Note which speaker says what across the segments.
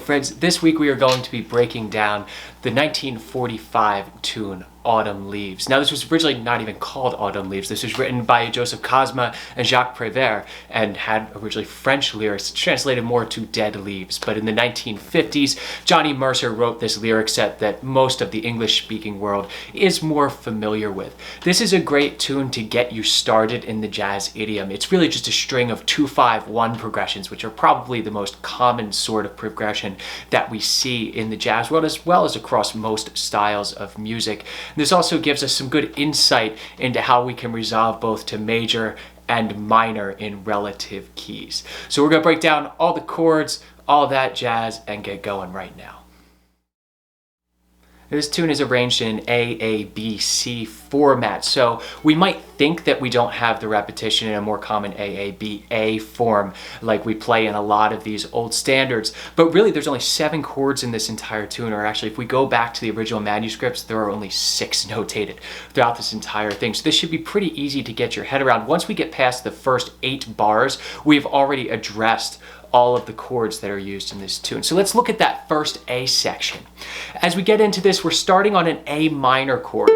Speaker 1: friends, this week we are going to be breaking down the 1945 tune Autumn Leaves. Now this was originally not even called Autumn Leaves. This was written by Joseph Cosma and Jacques Prévert and had originally French lyrics translated more to Dead Leaves. But in the 1950s, Johnny Mercer wrote this lyric set that most of the English-speaking world is more familiar with. This is a great tune to get you started in the jazz idiom. It's really just a string of 2-5-1 progressions, which are probably the most common sort of progression that we see in the jazz world, as well as across most styles of music. This also gives us some good insight into how we can resolve both to major and minor in relative keys. So we're going to break down all the chords, all that jazz, and get going right now. This tune is arranged in AABC format, so we might think that we don't have the repetition in a more common AABA form like we play in a lot of these old standards, but really there's only 7 chords in this entire tune, or actually if we go back to the original manuscripts, there are only 6 notated throughout this entire thing. So this should be pretty easy to get your head around. Once we get past the first 8 bars, we've already addressed all of the chords that are used in this tune. So let's look at that first A section. As we get into this, we're starting on an A minor chord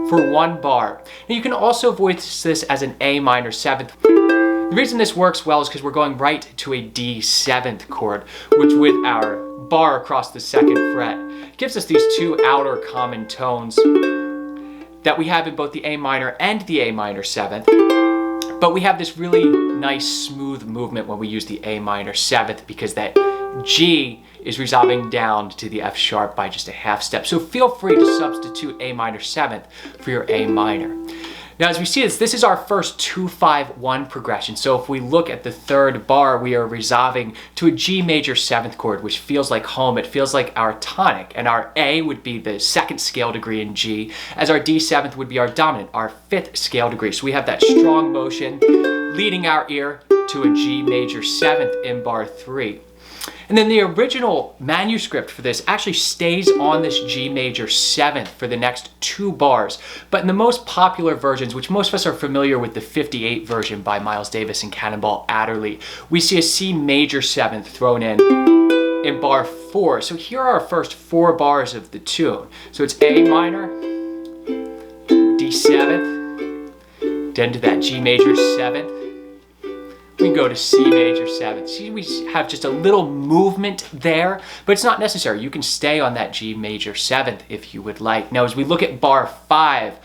Speaker 1: for 1 bar. Now you can also voice this as an A minor 7th. The reason this works well is because we're going right to a D 7th chord, which with our bar across the 2nd fret gives us these 2 outer common tones that we have in both the A minor and the A minor 7th. But we have this really nice smooth movement when we use the A minor 7th because that G is resolving down to the F sharp by just a half step. So feel free to substitute A minor 7th for your A minor. Now as we see this is our first 2-5-1 progression. So if we look at the 3rd bar, we are resolving to a G major 7th chord, which feels like home. It feels like our tonic, and our A would be the 2nd scale degree in G, as our D 7th would be our dominant, our 5th scale degree. So we have that strong motion leading our ear to a G major 7th in bar 3. And then the original manuscript for this actually stays on this G major 7th for the next 2 bars. But in the most popular versions, which most of us are familiar with, the 58 version by Miles Davis and Cannonball Adderley, we see a C major 7th thrown in bar 4. So here are our first 4 bars of the tune. So it's A minor, D 7th, then to that G major 7th. We can go to C major 7th. See, we have just a little movement there, but it's not necessary. You can stay on that G major 7th if you would like. Now, as we look at bar 5,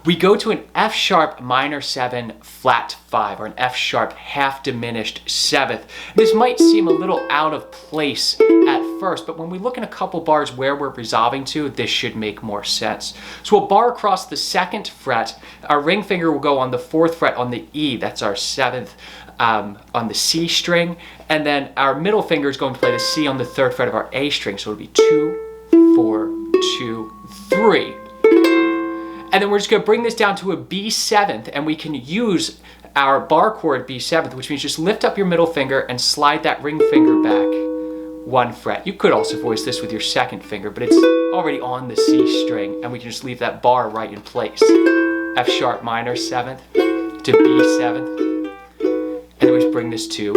Speaker 1: we go to an F sharp minor 7 flat 5, or an F sharp half diminished 7th. This might seem a little out of place at first, but when we look in a couple bars where we're resolving to, this should make more sense. So we'll bar across the 2nd fret. Our ring finger will go on the 4th fret on the E, that's our 7th. On the C string, and then our middle finger is going to play the C on the 3rd fret of our A string, so it'll be 2, 4, 2, 3. And then we're just going to bring this down to a B 7th, and we can use our bar chord B 7th, which means just lift up your middle finger and slide that ring finger back 1 fret. You could also voice this with your 2nd finger, but it's already on the C string, and we can just leave that bar right in place. F sharp minor 7th to B 7th. And then we just bring this to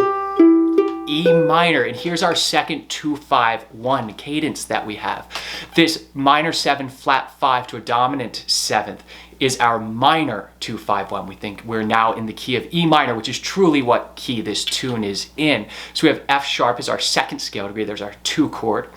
Speaker 1: E minor, and here's our second 2-5-1 cadence that we have. This minor 7 flat 5 to a dominant 7th is our minor 2-5-1. We think we're now in the key of E minor, which is truly what key this tune is in. So we have F sharp as our 2nd scale degree, there's our 2 chord,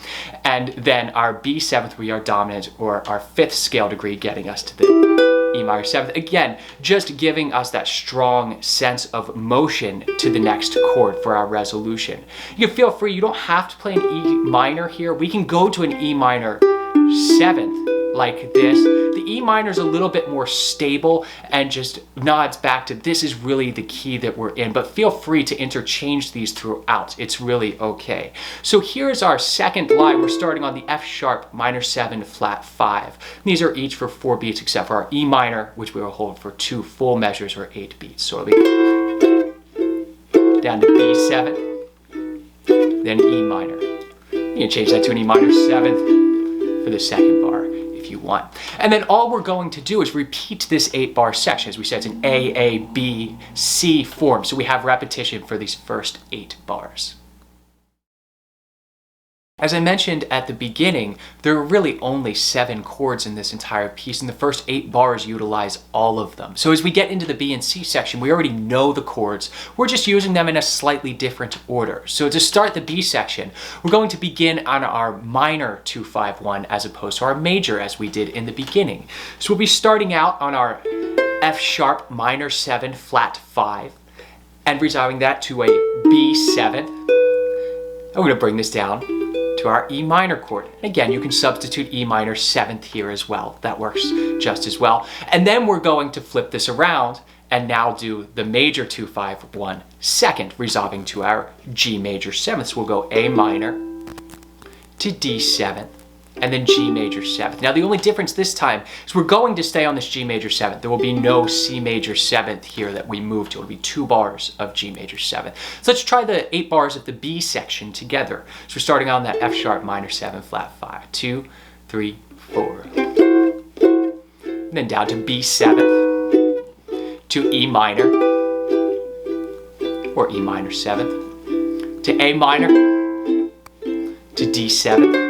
Speaker 1: and then our B 7th we are dominant, or our 5th scale degree, getting us to the E minor 7th. Again, just giving us that strong sense of motion to the next chord for our resolution. You can feel free, you don't have to play an E minor here. We can go to an E minor 7th like this. The E minor is a little bit more stable and just nods back to this is really the key that we're in, but feel free to interchange these throughout. It's really okay. So here's our 2nd line. We're starting on the F sharp minor 7 flat 5. These are each for 4 beats except for our E minor, which we will hold for 2 full measures or 8 beats. So it'll be down to B7, then E minor. You can change that to an E minor 7th for the 2nd bar if you want. And then all we're going to do is repeat this 8-bar section. As we said, it's an A, A, B, C form. So we have repetition for these first 8 bars. As I mentioned at the beginning, there are really only 7 chords in this entire piece, and the first 8 bars utilize all of them. So as we get into the B and C section, we already know the chords. We're just using them in a slightly different order. So to start the B section, we're going to begin on our minor 2-5-1 as opposed to our major as we did in the beginning. So we'll be starting out on our F sharp minor 7 flat 5 and resolving that to a B7. And we're going to bring this down to our E minor chord. Again, you can substitute E minor 7th here as well. That works just as well. And then we're going to flip this around and now do the major 2-5-1 second, resolving to our G major 7th. So we'll go A minor to D7 and then G major 7th. Now the only difference this time is we're going to stay on this G major 7th. There will be no C major 7th here that we move to. It'll be 2 bars of G major 7th. So let's try the 8 bars of the B section together. So we're starting on that F sharp minor 7 flat 5. 2, 3, 4. And then down to B 7th, to E minor, or E minor 7th, to A minor, to D 7th,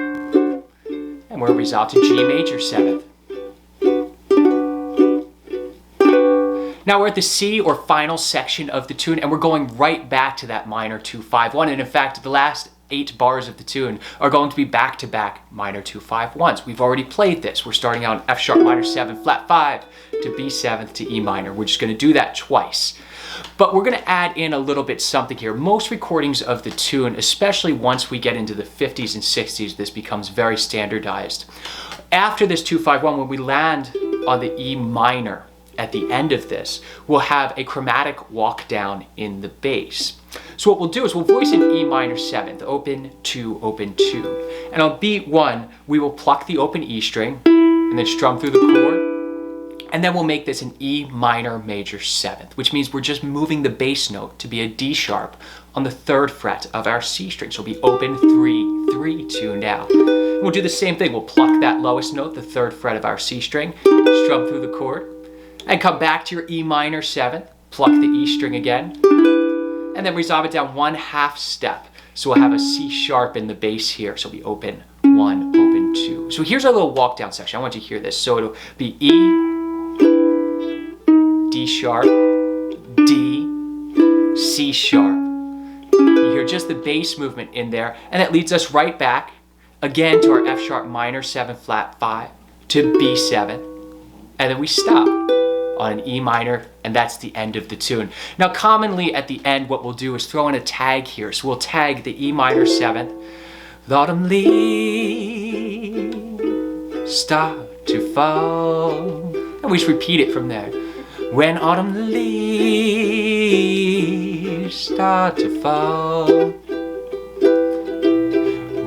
Speaker 1: and we're resolved to G major 7th. Now we're at the C or final section of the tune, and we're going right back to that minor 2-5-1. And in fact, the last 8 bars of the tune are going to be back-to-back minor 2-5-1s. We've already played this. We're starting on F sharp minor 7 flat 5 to B 7th to E minor. We're just going to do that twice. But we're going to add in a little bit something here. Most recordings of the tune, especially once we get into the 50s and 60s, this becomes very standardized. After this 2-5-1, when we land on the E minor at the end of this, we'll have a chromatic walk down in the bass. So what we'll do is we'll voice in E minor 7th, open 2, open 2. And on beat 1, we will pluck the open E string and then strum through the chord. And then we'll make this an E minor major 7th, which means we're just moving the bass note to be a D sharp on the 3rd fret of our C string. So it'll be open 3, 3, 2 now. And we'll do the same thing. We'll pluck that lowest note, the 3rd fret of our C string, strum through the chord, and come back to your E minor 7th, pluck the E string again, and then resolve it down 1/2 step. So we'll have a C sharp in the bass here. So we open 1, open 2. So here's our little walk down section. I want you to hear this. So it'll be E, D sharp, D, C sharp. You hear just the bass movement in there, and that leads us right back again to our F sharp minor 7 flat 5 to B7, and then we stop on an E minor, and that's the end of the tune. Now commonly at the end what we'll do is throw in a tag here. So we'll tag the E minor 7th, the autumn leaves start to fall, and we just repeat it from there. When autumn leaves start to fall,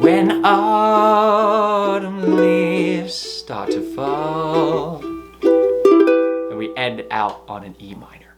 Speaker 1: when autumn leaves start to fall, and we end out on an E minor.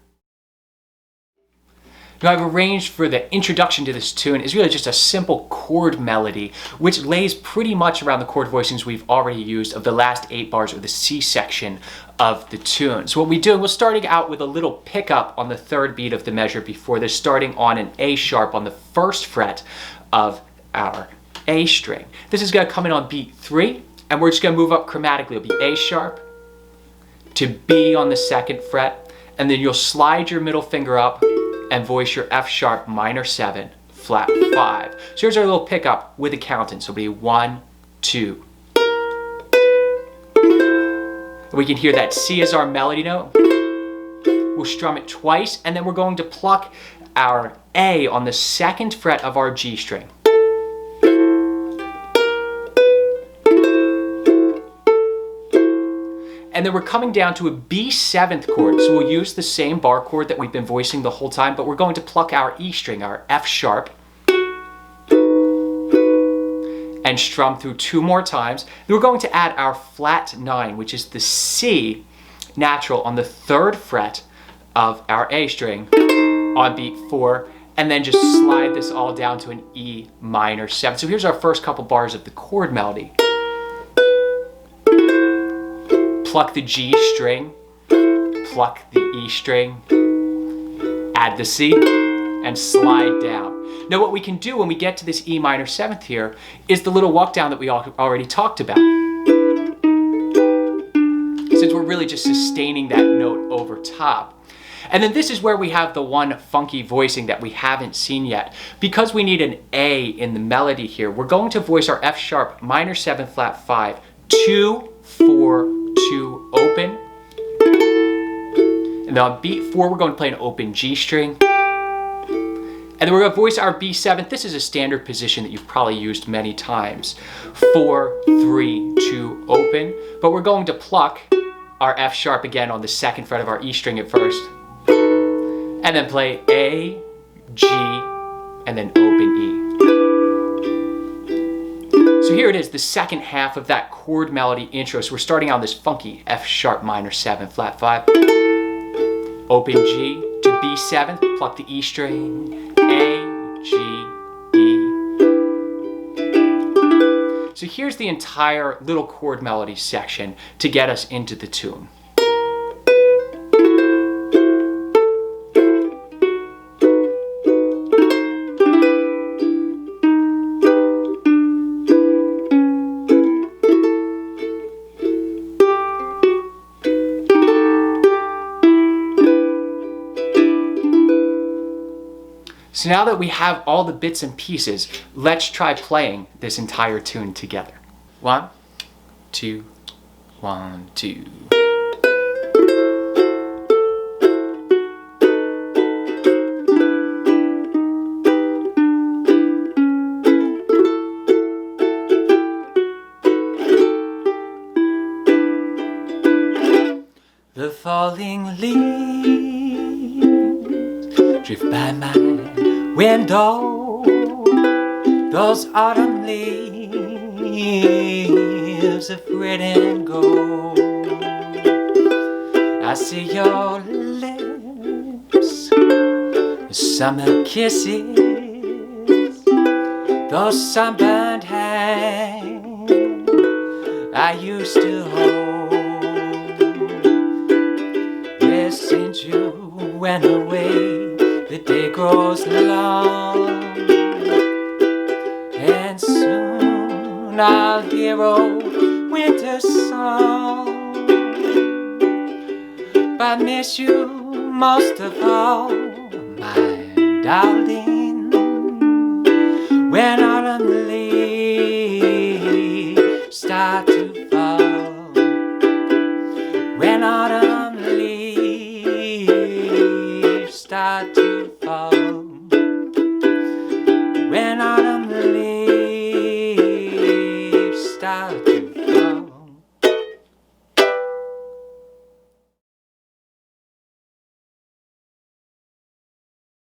Speaker 1: Now I've arranged for the introduction to this tune is really just a simple chord melody, which lays pretty much around the chord voicings we've already used of the last 8 bars of the C section of the tune. So what we do, we're starting out with a little pickup on the 3rd beat of the measure before this, starting on an A sharp on the 1st fret of our A string. This is going to come in on beat 3, and we're just going to move up chromatically. It'll be A sharp to B on the 2nd fret, and then you'll slide your middle finger up and voice your F sharp minor 7 flat 5. So here's our little pickup with a count-in. So it'll be 1, 2. We can hear that C as our melody note. We'll strum it twice, and then we're going to pluck our A on the 2nd fret of our G string. And then we're coming down to a B 7th chord. So we'll use the same bar chord that we've been voicing the whole time, but we're going to pluck our E string, our F sharp, and strum through 2 more times. Then we're going to add our flat 9, which is the C natural on the 3rd fret of our A string on beat 4, and then just slide this all down to an E minor 7. So here's our first couple bars of the chord melody. Pluck the G string, pluck the E string, add the C, and slide down. Now what we can do when we get to this E minor 7th here is the little walk down that we already talked about. Since we're really just sustaining that note over top. And then this is where we have the one funky voicing that we haven't seen yet. Because we need an A in the melody here, we're going to voice our F sharp minor 7 flat 5, 2, 4, 2, open. And then on beat 4, we're going to play an open G string. And then we're going to voice our B7. This is a standard position that you've probably used many times. 4, 3, 2, open. But we're going to pluck our F sharp again on the 2nd fret of our E string at first. And then play A, G, and then open E. So here it is, the second half of that chord melody intro. So we're starting on this funky F sharp minor 7 flat 5. Open G to B7, pluck the E string, A, G, E. So here's the entire little chord melody section to get us into the tune. So now that we have all the bits and pieces, let's try playing this entire tune together. 1, 2, 1, 2. The falling leaves drift by my window, those autumn leaves of red and gold. I see your lips, the summer kisses, those sunburned hands I used to hold. Yes, since you went away, the day grows long, and soon I'll hear old winter song. But I miss you most of all, my darling, when autumn leaves start to fall. When autumn leaves start to fall. When autumn